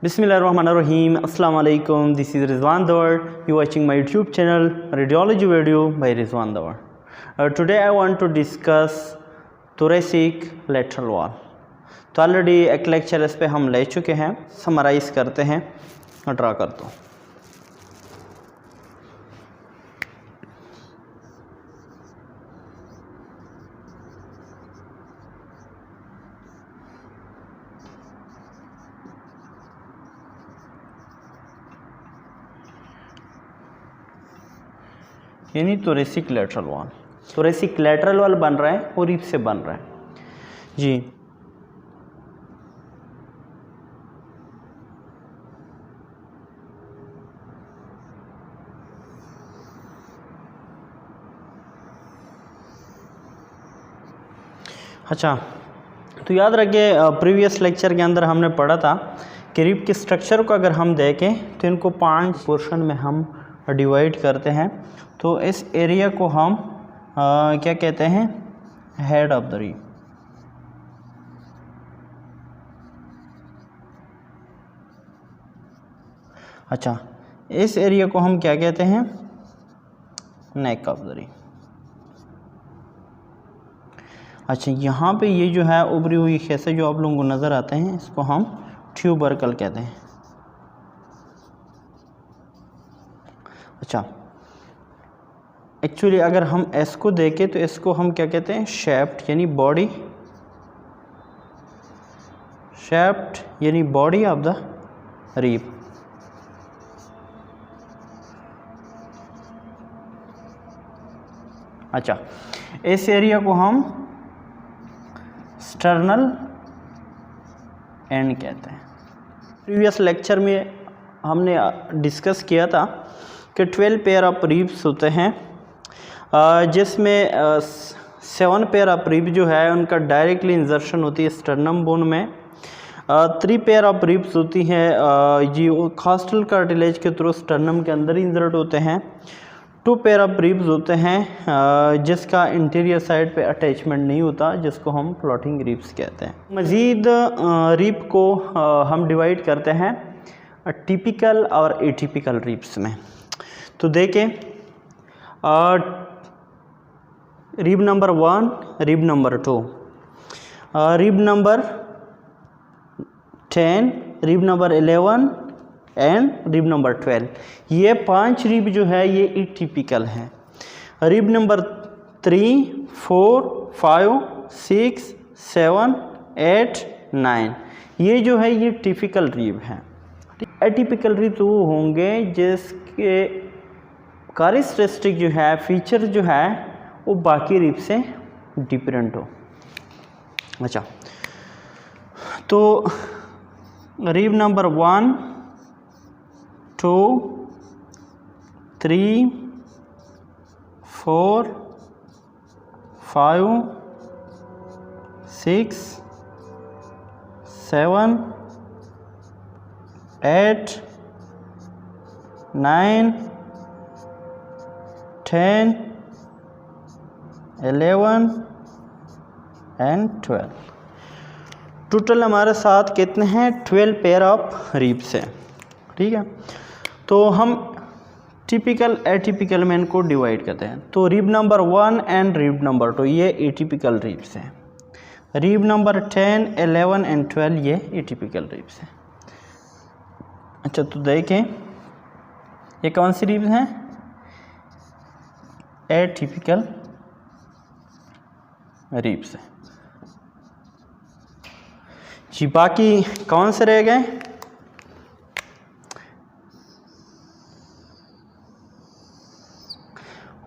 Bismillahirrahmanirrahim. Assalamu alaikum. This is Rizwan Dawar. You watching my YouTube channel Radiology Video by Rizwan Dawar. Today I want to discuss thoracic lateral wall. तो already एक lecture इस पे हम ले चुके हैं, summarise करते हैं और ड्रा करता हूँ। यानी thoracic lateral wall, thoracic lateral wall बन रहा है और रिब से बन रहा है जी। अच्छा, तो याद रखिए प्रीवियस लेक्चर के अंदर हमने पढ़ा था कि रिब के स्ट्रक्चर को अगर हम देखें तो इनको 5 पोर्शन में हम डिवाइड करते हैं। तो इस एरिया को हम क्या कहते हैं, हेड ऑफ द रिब। अच्छा, इस एरिया को हम क्या कहते हैं, नेक ऑफ द रिब। अच्छा, यहाँ पे ये जो है उभरी हुई हिस्से जो आप लोगों को नज़र आते हैं, इसको हम ट्यूबरकल कहते हैं। अच्छा, एक्चुअली अगर हम इसको देखें तो इसको हम क्या कहते हैं, शेफ्ट यानी बॉडी, शेफ्ट यानी बॉडी ऑफ द रिब। अच्छा, इस एरिया को हम स्टर्नल एंड कहते हैं। प्रीवियस लेक्चर में हमने डिस्कस किया था कि 12 पेयर ऑफ रिब्स होते हैं, जिसमें 7 पेयर ऑफ रिब जो है उनका डायरेक्टली इंजर्शन होती है स्टर्नम बोन में। 3 पेयर ऑफ रिब्स होती हैं जी कॉस्टल कार्टिलेज के थ्रू स्टर्नम के अंदर इंजर्ट होते हैं। 2 पेयर ऑफ रिब्स होते हैं जिसका इंटीरियर साइड पे अटैचमेंट नहीं होता, जिसको हम फ्लोटिंग रिब्स कहते हैं। मज़ीद रिब को हम डिवाइड करते हैं टिपिकल और एटिपिकल रिब्स में। तो देखें, rib number 1, rib number 2, rib number 10, rib number 11 and rib number 12। ये 5 रिब जो है ये एटिपिकल हैं। रिब नंबर 3, 4, 5, 6, 7, 8, 9 ये जो है ये टिपिकल रिब हैं। एटिपिकल रिब तो वो होंगे जिसके कैरेक्टरिस्टिक जो है, फीचर जो है वो बाकी रिब से डिफरेंट हो। अच्छा, तो रिब नंबर 1, 2, 3, 4, 5, 6, 7, 8, 9, 10, 11 एंड 12। टोटल हमारे साथ कितने हैं, 12 पेयर ऑफ रिब्स हैं। ठीक है, तो हम टिपिकल एटिपिकल में इनको डिवाइड करते हैं। तो rib number 1 and rib number 2 ये एटिपिकल रिब्स हैं। रिब नंबर 10, 11 एंड 12 ये एटिपिकल रिब्स हैं। अच्छा, तो देखें ये कौन सी रिब्स हैं, एटिपिकल रिब्स हैं जी। बाकी कौन से रह गए,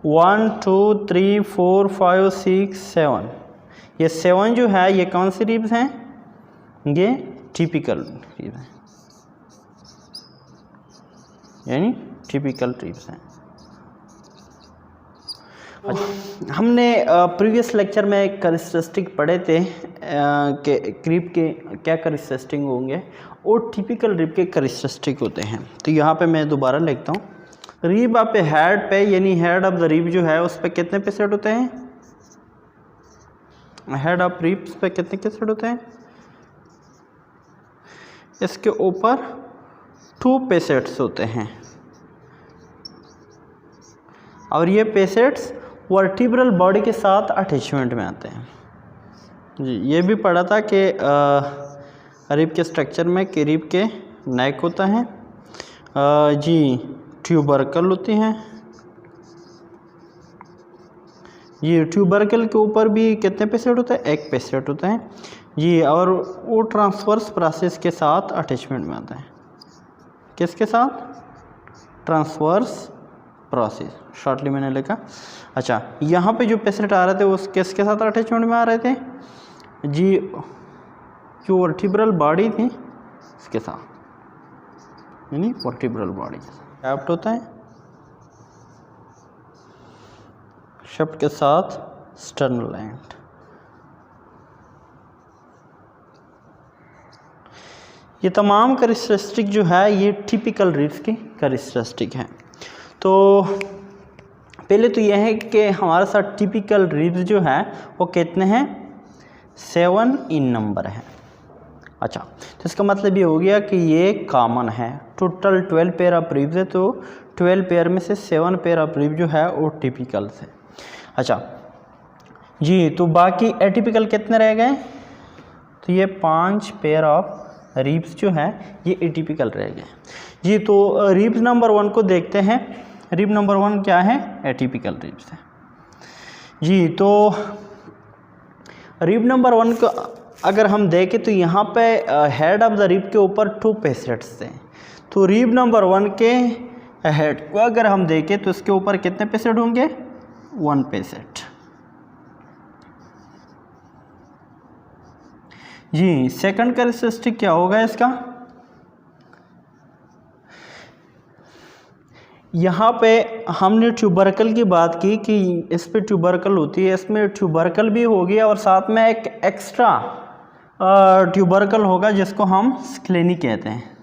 वन, 2, 3, 4, 5, 6, 7 ये 7 जो है ये कौन सी रिब्स हैं, ये टिपिकल रिब्स हैं, यानी टिपिकल रिब्स हैं। हमने प्रीवियस लेक्चर में एक कैरेक्टरिस्टिक पढ़े थे कि रिब के क्या कैरेक्टरिस्टिक होंगे और टिपिकल रिब के कैरेक्टरिस्टिक होते हैं। तो यहाँ पे मैं दोबारा लिखता हूँ, रिब पे हेड पे यानी हेड ऑफ द रिब जो है उस पर कितने पे सेट होते हैं, हेड ऑफ रिब्स पे कितने के सेट होते हैं, इसके ऊपर 2 पेसेट्स होते हैं और ये पेसेट्स वर्टिब्रल बॉडी के साथ अटैचमेंट में आते हैं। जी, ये भी पढ़ा था कि रिब के स्ट्रक्चर में कि रिब के नेक होता है, जी ट्यूबरकल होती हैं, ये ट्यूबरकल के ऊपर भी कितने पेसेट होते हैं, एक पेसेट होता है जी, और वो ट्रांसवर्स प्रोसेस के साथ अटैचमेंट में आता है। किसके साथ? ट्रांसवर्स प्रोसेस, शॉर्टली मैंने लिखा। अच्छा, यहाँ पे जो पेसेट आ रहे थे वो किसके साथ अटैचमेंट में आ रहे थे जी, जो वर्टिब्रल बॉडी थी इसके साथ, यानी वर्टिब्रल बॉडी के साथ टैप्ड होता है, शफ्ट के साथ स्टर्नल एंड। ये तमाम कैरेक्टरिस्टिक जो है ये टिपिकल रिब्स की कैरेक्टरिस्टिक है। तो पहले तो यह है कि हमारे साथ टिपिकल रिब्स जो है वो कितने हैं, 7 इन नंबर है। अच्छा, तो इसका मतलब ये हो गया कि ये कॉमन है। टोटल 12 पेयर ऑफ रिब्स है, तो 12 पेयर में से 7 पेयर ऑफ रिब जो है वो टिपिकल है। अच्छा जी, तो बाकी एटिपिकल कितने रह गए, तो ये 5 पेयर ऑफ रिब्स जो है ये एटिपिकल रह गए जी। तो रिब्स नंबर 1 को देखते हैं। रिब नंबर 1 क्या है, एटिपिकल रिब्स है जी। तो रिब नंबर 1 को अगर हम देखें तो यहाँ पे हेड ऑफ द रिब के ऊपर 2 पेसेट्स हैं। तो रिब नंबर 1 के हेड को अगर हम देखें तो इसके ऊपर कितने पेसेट होंगे, 1 पेसेट जी। सेकंड कैरेक्टरिस्टिक क्या होगा इसका, यहाँ पे हमने ट्यूबरकल की बात की कि इस पे ट्यूबरकल होती है, इसमें ट्यूबरकल भी होगी और साथ में एक एक्स्ट्रा ट्यूबरकल होगा जिसको हम स्क्लेनी कहते हैं,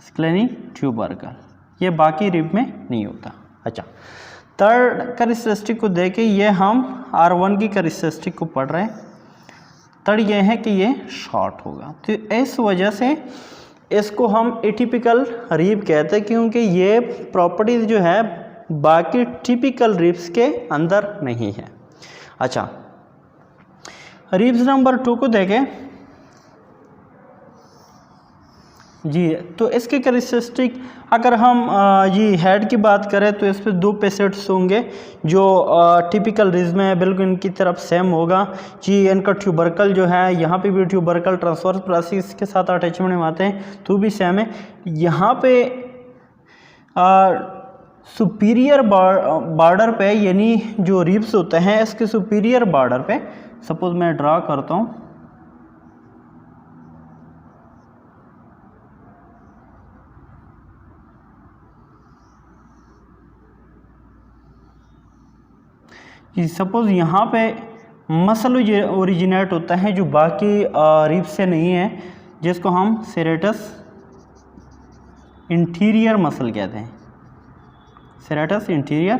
स्क्लेनी ट्यूबरकल। ये बाकी रिब में नहीं होता। अच्छा, थर्ड कैरेक्टरिस्टिक को देखें, ये हम R1 की कैरेक्टरिस्टिक को पढ़ रहे हैं। थर्ड ये है कि ये शॉर्ट होगा, तो इस वजह से इसको हम एटिपिकल रिब कहते हैं, क्योंकि ये प्रॉपर्टीज जो है बाकी टिपिकल रिब्स के अंदर नहीं है। अच्छा, रिब्स नंबर 2 को देखें जी। तो इसके कैरेक्टरिस्टिक अगर हम जी हेड की बात करें तो इस पर 2 पेसेट्स होंगे जो टिपिकल रिब्स में है, बिल्कुल इनकी तरफ सेम होगा जी। इनका ट्यूबरकल जो है यहाँ पे भी ट्यूबरकल ट्रांसवर्स प्रोसेस के साथ अटैचमेंट में आते हैं, तो भी सेम है। यहाँ पे सुपीरियर बॉर्डर पे, यानी जो रिब्स होते हैं इसके सुपीरियर बॉर्डर पे, सपोज मैं ड्रा करता हूँ, सपोज यहाँ पे मसल ओरिजिनेट होता है जो बाकी रिब्स से नहीं है, जिसको हम सेरेटस इंटीरियर मसल कहते हैं, सेरेटस इंटीरियर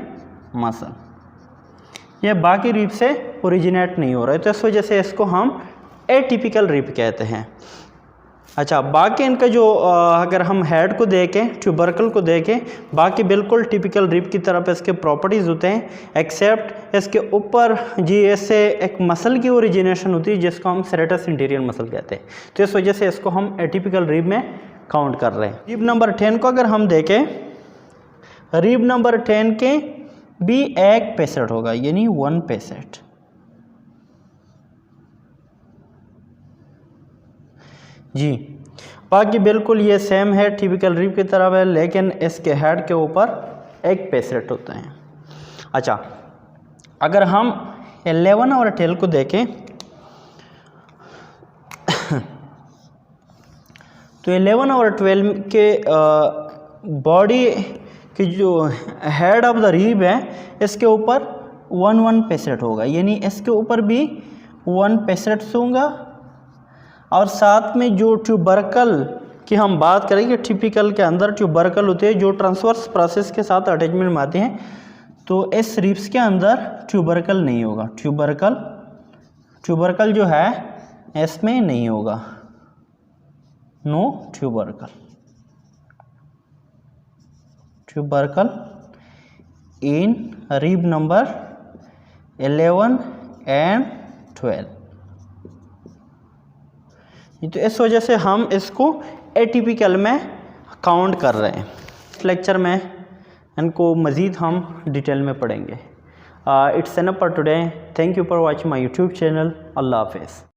मसल। ये बाकी रिब से ओरिजिनेट नहीं हो रहा है, तो इस वजह से इसको हम एटिपिकल रिब कहते हैं। अच्छा, बाकी इनका जो अगर हम हेड को देखें, ट्यूबरकल को देखें, बाकी बिल्कुल टिपिकल रिब की तरफ इसके प्रॉपर्टीज़ होते हैं, एक्सेप्ट इसके ऊपर जी इससे एक मसल की ओरिजिनेशन होती है जिसको हम सेरेटस इंटीरियर मसल कहते हैं, तो इस वजह से इसको हम एटिपिकल रिब में काउंट कर रहे हैं। रिब नंबर 10 को अगर हम देखें, रिब नंबर 10 के भी एक पेसेट होगा, यानी 1 पेसेट जी। बाकी बिल्कुल ये सेम है, टिपिकल रिब की तरफ है, लेकिन इसके हेड के ऊपर एक पेसेट होता है। अच्छा, अगर हम 11 और 12 को देखें तो 11 और 12 के बॉडी की जो हेड ऑफ द रिब है इसके ऊपर 1 पेसेट होगा, यानी इसके ऊपर भी 1 पेसेट्स होगा। और साथ में जो ट्यूबरकल की हम बात करेंगे, टिपिकल के अंदर ट्यूबरकल होते हैं जो ट्रांसवर्स प्रोसेस के साथ अटैचमेंट में आते हैं, तो इस रिब्स के अंदर ट्यूबरकल नहीं होगा। ट्यूबरकल जो है इसमें नहीं होगा, no tubercle. Tubercle in rib number 11 and 12। तो इस वजह से हम इसको एटिपिकल में काउंट कर रहे हैं। इस लेक्चर में इनको मज़ीद हम डिटेल में पढ़ेंगे। It's enough for today. Thank you for watching my YouTube channel. Allah हाफिज़।